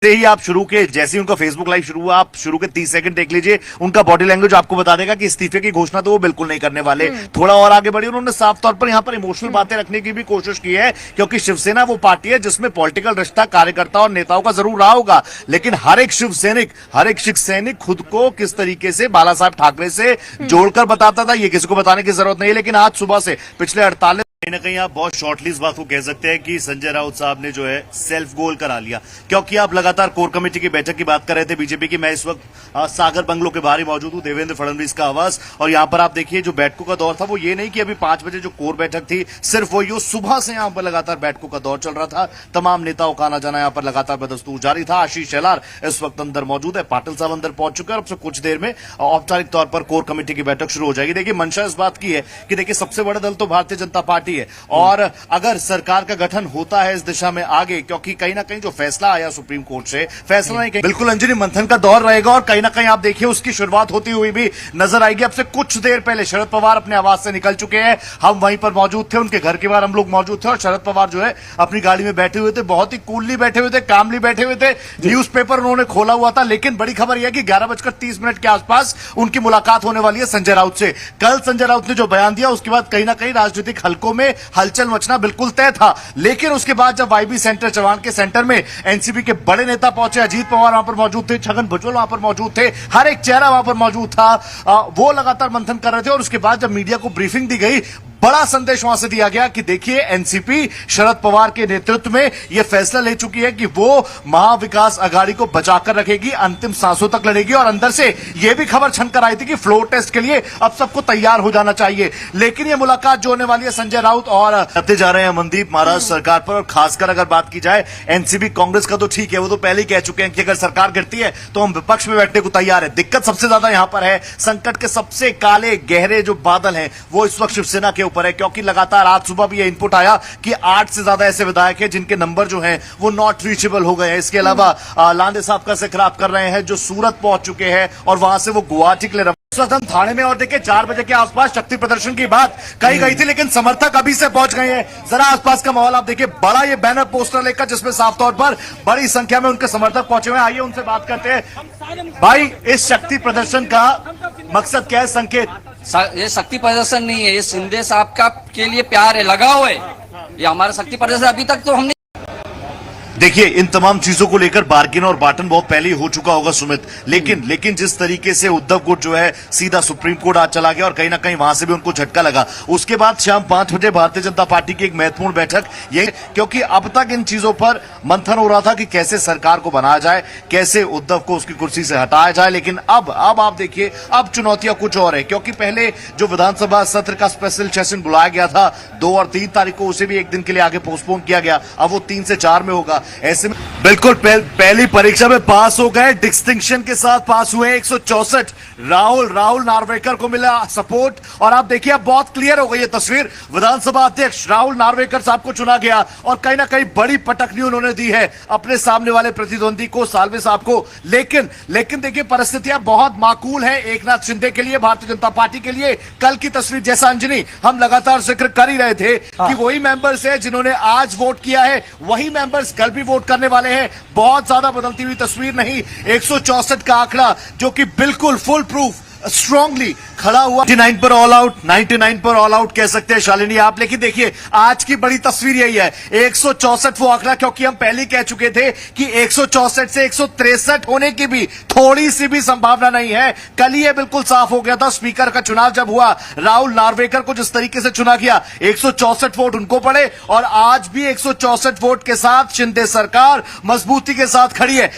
से ही आप शुरू के जैसे ही उनका फेसबुक लाइव शुरू हुआ, आप शुरू के 30 सेकंड देख लीजिए, उनका बॉडी लैंग्वेज आपको बता देगा कि इस्तीफे की घोषणा तो वो बिल्कुल नहीं करने वाले। थोड़ा और आगे बढ़ी, उन्होंने साफ तौर पर यहां पर इमोशनल बातें रखने की भी कोशिश की है, क्योंकि शिवसेना वो पार्टी है जिसमें पॉलिटिकल रिश्ता कार्यकर्ता और नेताओं का जरूर रहा होगा, लेकिन हर एक शिव सैनिक खुद को किस तरीके से बाला साहब ठाकरे से जोड़कर बताता था, ये किसी को बताने की जरूरत नहीं है। लेकिन आज सुबह से पिछले 48 कहीं ना कहीं आप बहुत शॉर्टली इस बात को कह सकते हैं कि संजय राउत साहब ने जो है सेल्फ गोल करा लिया, क्योंकि आप लगातार कोर कमेटी की बैठक की बात कर रहे थे बीजेपी की। मैं इस वक्त सागर बंगलो के बाहर ही मौजूद हूं, देवेंद्र फडणवीस का आवास, और यहां पर आप देखिए जो बैठकों का दौर था वो ये नहीं कि अभी 5 बजे जो कोर बैठक थी सिर्फ वही, सुबह से यहां पर लगातार बैठकों का दौर चल रहा था। तमाम नेताओं का आना जाना यहां पर लगातार बदस्तूर जारी था। आशीष शेलार इस वक्त अंदर मौजूद है, पाटिल साहब अंदर पहुंच चुके हैं, अब से कुछ देर में औपचारिक तौर पर कोर कमेटी की बैठक शुरू हो जाएगी। देखिए मंशा इस बात की है कि देखिए सबसे बड़ा दल तो भारतीय जनता पार्टी है, और अगर सरकार का गठन होता है इस दिशा में आगे, क्योंकि कहीं ना कहीं जो फैसला आया सुप्रीम कोर्ट से, फैसला नहीं, बिल्कुल अंजनी मंथन का दौर रहेगा, और कहीं ना कहीं आप देखिए उसकी शुरुआत होती हुई भी नजर आएगी। अब से कुछ देर पहले शरद पवार अपने आवास से निकल चुके हैं, हम वहीं पर मौजूद थे, उनके घर के बाहर हम लोग मौजूद थे, और शरद पवार जो है अपनी गाड़ी में बैठे हुए थे, बहुत ही कूलली बैठे हुए थे, कामली बैठे हुए थे। न्यूज़पेपर उन्होंने खोला हुआ था, लेकिन बड़ी खबर यह है कि 11:30 के आसपास उनकी मुलाकात होने वाली है संजय राउत से। कल संजय राउत ने जो बयान दिया उसके बाद कहीं ना कहीं राजनीतिक हलकों में हलचल मचना बिल्कुल तय था, लेकिन उसके बाद जब वाईबी सेंटर चवान के सेंटर में एनसीपी के बड़े नेता पहुंचे, अजीत पवार वहां पर मौजूद थे, छगन भुजबल वहां पर मौजूद थे, हर एक चेहरा वहां पर मौजूद था, वो लगातार मंथन कर रहे थे। और उसके बाद जब मीडिया को ब्रीफिंग दी गई, बड़ा संदेश वहां से दिया गया कि देखिए एनसीपी शरद पवार के नेतृत्व में यह फैसला ले चुकी है कि वो महाविकास अघाड़ी को बचाकर रखेगी, अंतिम सांसों तक लड़ेगी, और अंदर से यह भी खबर छनकर आई थी कि फ्लोर टेस्ट के लिए अब सबको तैयार हो जाना चाहिए। लेकिन यह मुलाकात जो होने वाली है संजय राउत और करते जा रहे हैं मनदीप महाराज सरकार पर, और खासकर अगर बात की जाए एनसीपी कांग्रेस का तो ठीक है, वो तो पहले ही कह चुके हैं कि अगर सरकार गिरती है तो हम विपक्ष में बैठने को तैयार है। दिक्कत सबसे ज्यादा यहां पर है, संकट के सबसे काले गहरे जो बादल हैं वो इस वक्त शिवसेना के ऊपर है, क्योंकि लगातार आज सुबह भी यह इनपुट आया कि 8 से ज्यादा ऐसे विधायक हैं जिनके नंबर जो हैं वो नॉट रीचेबल हो गए हैं। इसके अलावा लांडे साहब का जिक्र आप कर रहे हैं जो सूरत पहुंच चुके हैं, और वहां से वो गुवाहाटी के लिए इस वक्त हम थाने में, और देखिए 4 बजे के आसपास शक्ति प्रदर्शन की बात कही गई थी, लेकिन समर्थक अभी से पहुंच गए हैं। जरा आसपास का माहौल आप देखिए, बड़ा ये बैनर पोस्टर लेकर जिसमें साफ तौर पर बड़ी संख्या में उनके समर्थक पहुंचे हुए हैं। आइए उनसे बात करते हैं। भाई, इस शक्ति प्रदर्शन का मकसद क्या है? संकेत ये शक्ति प्रदर्शन नहीं है, ये शिंदे साहब का के लिए प्यार है, लगाव है। ये हमारा शक्ति प्रदर्शन अभी तक तो हमने देखिए इन तमाम चीजों को लेकर बार्गिन और बाटन बहुत पहले ही हो चुका होगा सुमित, लेकिन जिस तरीके से उद्धव गुट जो है सीधा सुप्रीम कोर्ट आज चला गया, और कहीं ना कहीं वहां से भी उनको झटका लगा। उसके बाद शाम 5 बजे भारतीय जनता पार्टी की एक महत्वपूर्ण बैठक, ये क्योंकि अब तक इन चीजों पर मंथन हो रहा था कि कैसे सरकार को बनाया जाए, कैसे उद्धव को उसकी कुर्सी से हटाया जाए। लेकिन अब आप देखिए, अब चुनौतियां कुछ और है, क्योंकि पहले जो विधानसभा सत्र का स्पेशल सेशन बुलाया गया था 2 और 3 तारीख को, उसे भी एक दिन के लिए आगे पोस्टपोन किया गया, अब वो 3 से 4 में होगा। ऐसे में बिल्कुल पहली परीक्षा में पास हो गए, डिस्टिंक्शन के साथ पास हुए 164। राहुल नार्वेकर को मिला सपोर्ट, और आप देखिए अब बहुत क्लियर हो गई है तस्वीर। विधानसभा अध्यक्ष राहुल नार्वेकर साहब को चुना गया, और कहीं ना कहीं बड़ी पटकनी उन्होंने दी है अपने सामने वाले प्रतिद्वंदी को, साल्वे साहब को। लेकिन देखिए परिस्थितियां बहुत माकूल है एकनाथ शिंदे के लिए, भारतीय जनता पार्टी के लिए। कल की तस्वीर जैसा अंजनी हम लगातार जिक्र कर ही रहे थे कि वही मेंबर्स है जिन्होंने आज वोट किया है, वही मेंबर्स कल भी वोट करने वाले हैं। बहुत ज्यादा बदलती हुई तस्वीर नहीं, 164 का आंकड़ा जो कि बिल्कुल फुल प्रूफ स्ट्रांगली खड़ा हुआ। 99 पर ऑल आउट, 99 पर ऑल आउट कह सकते हैं शालिनी आप। लेकिन देखिए आज की बड़ी तस्वीर यही है, 164 वो आंकड़ा, क्योंकि हम पहले कह चुके थे कि 164 से 163 होने की भी थोड़ी सी भी संभावना नहीं है। कल ही ये बिल्कुल साफ हो गया था स्पीकर का चुनाव जब हुआ, राहुल नार्वेकर को जिस तरीके से चुना गया, 164 वोट उनको पड़े, और आज भी 164 वोट के साथ शिंदे सरकार मजबूती के साथ खड़ी है।